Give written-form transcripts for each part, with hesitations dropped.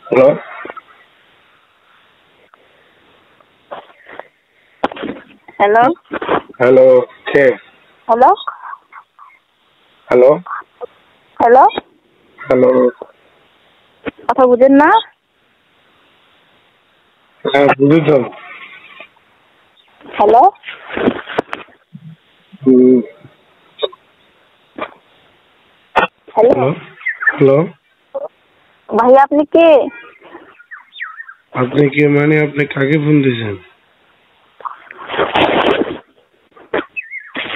Hello hello hello কে hello hello hello hello কথা বুঝেন না? হ্যাঁ বুঝি তো। হ্যালো হ্যালো হ্যালো হ্যালো ভাইয়া আপনি কে? আপনি কে মানে আপনি কাকে ফোন দিয়েছেন?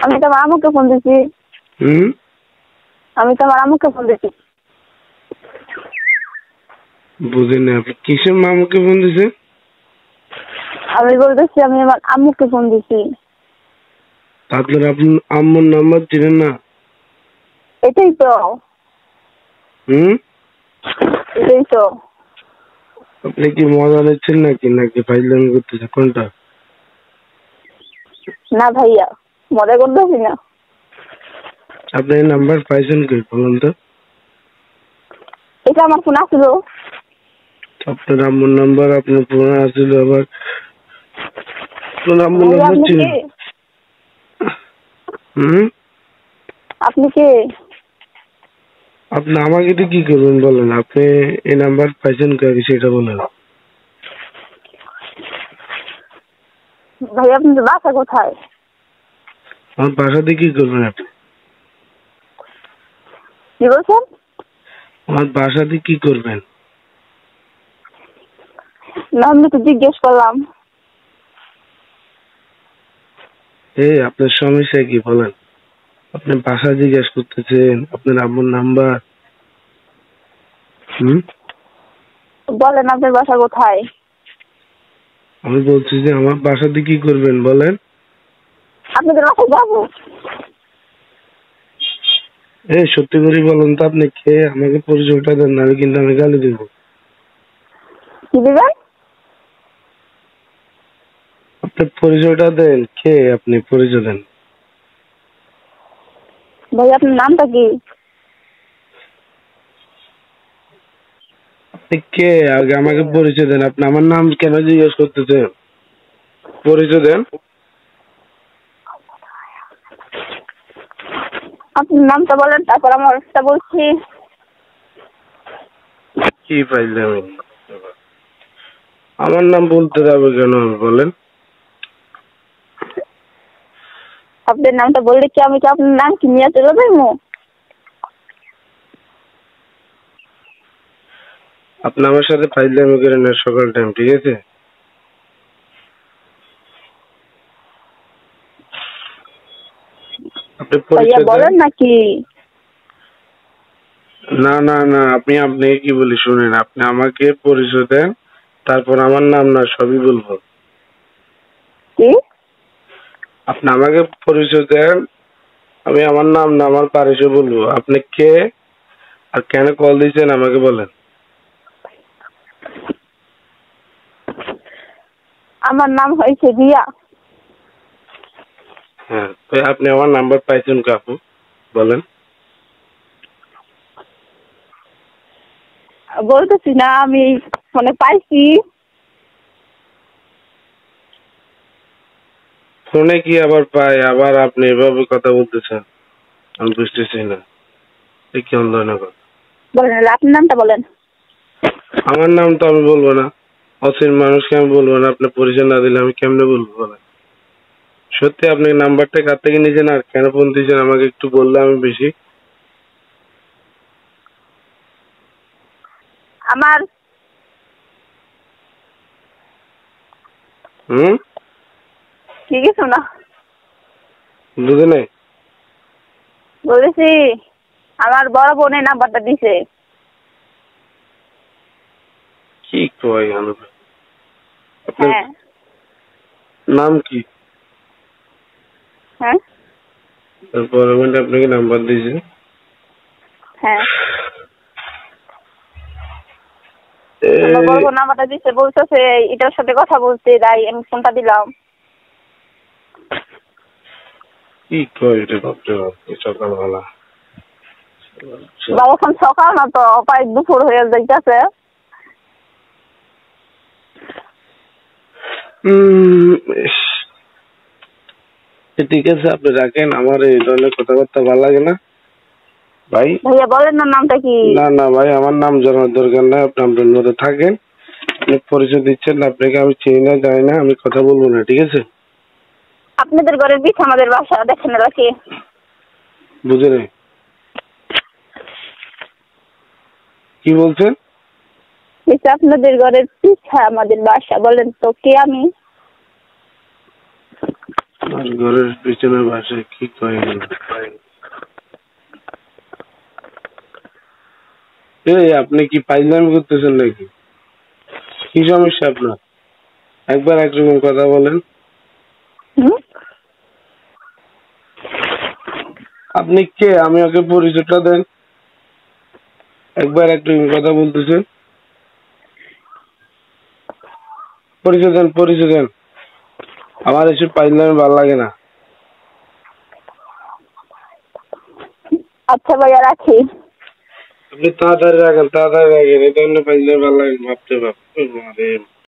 আমি তো আমার আম্মুকে ফোন দিছি। আমি তো আমার আম্মুকে ফোন দিছি। বুঝিনি আপনি কিসের মামুকে ফোন দিয়েছেন? আমি বলতেছি আমি আমার আম্মুকে ফোন দিছি। আপনার আম্মুর নাম্বার দিলেন না? এটাই তো এটাই তো আপনি কি মজা নিচ্ছেন নাকি নাকি ফাইজলামি করতেছেন কোনটা? না ভাইয়া মজা করতেছি না। আপনি এই নাম্বার পাইছেন কি বলুন তো? এটা আমার ফোন আসলো। আপনার আম্মুর নাম্বার আপনার ফোনে আসছিল আবার আপনার আম্মুর ভাইয়া নাম্বার আপনি ছিল। কে? আপনি কে? আপনি আমাকে দিয়ে কি করবেন বলেন? আপনি এই নাম্বার পাইছেন কি সেটা বলেন। ভাইয়া আপনার বাসা কোথায়? আমার বাসা দিয়ে কি করবেন আপনি? কি বলছেন? আমার বাসা দিয়ে কি করবেন? না আমি তো জিজ্ঞেস করলাম। আপনার সমস্যা কি বলেন? আপনি বাসা জিজ্ঞেস করতেছেন, আপনার আম্মুর নাম্বার। বলেন আপনার বাসা কোথায়? আমি বলছি যে আমার বাসা দিয়ে কি করবেন বলেন। আপনাদের বাসায় যাবো। সত্যি করে বলেন তো আপনি কে? আমাকে পরিচয়টা দেন না, আমি গালি দিব। কি দিবেন? আপনি পরিচয়টা দেন, কে আপনি? পরিচয় দেন। ভাই আপনার নামটা কি? আপনি কে আগে আমাকে পরিচয় দেন। আপনি আমার নাম কেন জিজ্ঞেস করতেছেন? পরিচয় দেন। আপনার নামটা বলেন তারপর আমারটা বলছি। কি পাইলে আমি? আমার নাম বলতে যাবে কেন বলেন? আপনার নামটা বললে কি আমি কি আপনার নাম কি নিয়ে চলে যাবো? আপনি আমার সাথে ফাইজলামি করেন না সকাল টাইম, ঠিক আছে? আপনি ভাইয়া পরিচয় দেন। বলেন নাকি? না না না, আপনি কি বলি শুনেন, আপনি আমাকে পরিচয় দেন, তারপর আমার নাম না সবই বলবো। কি? আপনি আমাকে পরিচয় দেন, আমি আমার নাম না আমার পরিচয় বলবো। আপনি কে আর কেন কল দিয়েছেন আমাকে বলেন। আমার নাম হয়েছে রিয়া। হ্যাঁ, তো আপনি আমার নাম্বার পাইছেন কাকু বলেন। বলতেছি না আমি ফোনে পাইছি। ফোনে কি আবার পাই, আবার আপনি এভাবে কথা বলতেছেন? আমি বুঝতেছি না এই কেমন ধরনের কথা। বলেন আপনার নামটা বলেন। আমার নাম তো আমি বলবো না, অচিন মানুষকে আমি বলবো না। আপনি পরিচয় না দিলে আমি কেমনে বলবো বলেন? সত্যি আপনি নাম্বারটা কার থেকে নিয়েছেন আর কেন ফোন দিয়েছেন আমাকে একটু বললে আমি বেশি। আমার কি কিছু না। বুঝে নাই? বলেছি আমার বড় বোনের নাম্বারটা দিছে। কি কয় আপনার হ্যাঁ। নাম কি? হ্যাঁ তারপর আপনাকে নাম্বার দিয়েছে। হ্যাঁ আমার বড় বোন নাম্বারটা দিছে, বলতেছে এটার সাথে কথা বলতে, তাই আমি ফোনটা দিলাম। কি কয় রে বাপরে বাপ, সকালবেলা। বাবা এখন সকাল না তো, প্রায় দুপুর হয়ে যাইতেছে। ইস, ঠিক আছে আপনি রাখেন, আমার এই ধরনের কথাবার্তা ভালো লাগে না ভাই। ভাইয়া বলেন না নামটা কি? না না ভাই, আমার নাম জানার দরকার নাই, আপনি আপনার মতো থাকেন। আপনি পরিচয় দিচ্ছেন, আপনাকে আমি চিনি না জানি না, আমি কথা বলবো না, ঠিক আছে? আপনাদের ঘরের পিছে আমাদের বাসা, দেখেন এরা কে? বুঝে নেই কি বলছেন? বলছি আপনাদের ঘরের পিছে আমাদের বাসা, বলেন তো কে আমি? আমার ঘরের পিছনের বাসায় কি কয়? এই আপনি কি পাইজলামি করতেছেন নাকি? কি সমস্যা আপনার? একবার একরকম কথা বলেন। হুম? আপনি কে? আমি ওকে পরিচয়টা দেন। একবার একরকম কথা বলতেছেন। পরিচয় দেন, পরিচয় দেন। আমার এসব পাইজলামি ভালো লাগে না। আচ্ছা ভাইয়া রাখি। আপনি তাড়াতাড়ি রাখেন, তাড়াতাড়ি রাখেন, এটা অন্য পাইজলামি ভালো লাগে ভাবতে ভাবতে।